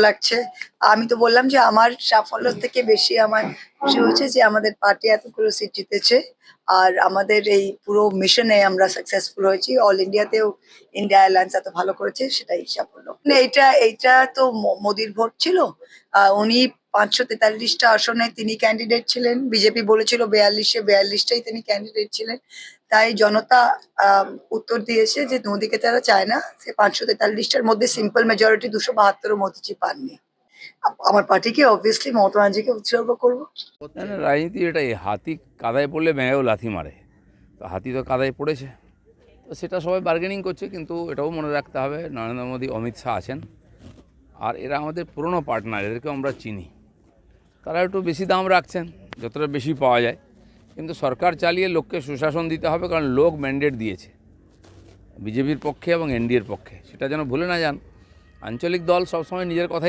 লাগছে। আমি তো বললাম যে আমার সাফল্য থেকে বেশি আমার খুশি হয়েছে যে আমাদের পার্টি এতগুলো সিট জিতেছে আর আমাদের এই পুরো মিশনে আমরা সাকসেসফুল হয়েছি। অল ইন্ডিয়াতেও ইন্ডিয়া অ্যালায়েন্স এত ভালো করেছে, সেটাই সাফল্য। না, এইটা তো মোদির ভোট ছিল। উনি 543টা আসনে তিনি ক্যান্ডিডেট ছিলেন। বিজেপি বলেছিল 42টাই তিনি ক্যান্ডিডেট ছিলেন। তাই জনতা উত্তর দিয়েছে যে মোদিকে তারা চায় না। সে 543টার মধ্যে সিম্পল মেজরিটি 272 মোদিজি পাননি। আমার পার্টিকে অবভিয়াসলি মমতা ব্যানার্জিকে উৎসর্গ করবো। না না, রাজনীতি এটাই, হাতি কাদায় পড়লে ব্যাঙেও লাথি মারে। তো হাতি তো কাদায় পড়েছে, তো সেটা সবাই বার্গেনিং করছে। কিন্তু এটাও মনে রাখতে হবে, নরেন্দ্র মোদী, অমিত শাহ আছেন, আর এরা আমাদের পুরনো পার্টনার, এদেরকেও আমরা চিনি। তারা একটু বেশি দাম রাখছেন, যতটা বেশি পাওয়া যায়। কিন্তু সরকার চালিয়ে লোককে সুশাসন দিতে হবে, কারণ লোক ম্যান্ডেট দিয়েছে বিজেপির পক্ষে এবং এনডিএর পক্ষে, সেটা যেন ভুলে না যান। আঞ্চলিক দল সবসময় নিজের কথাই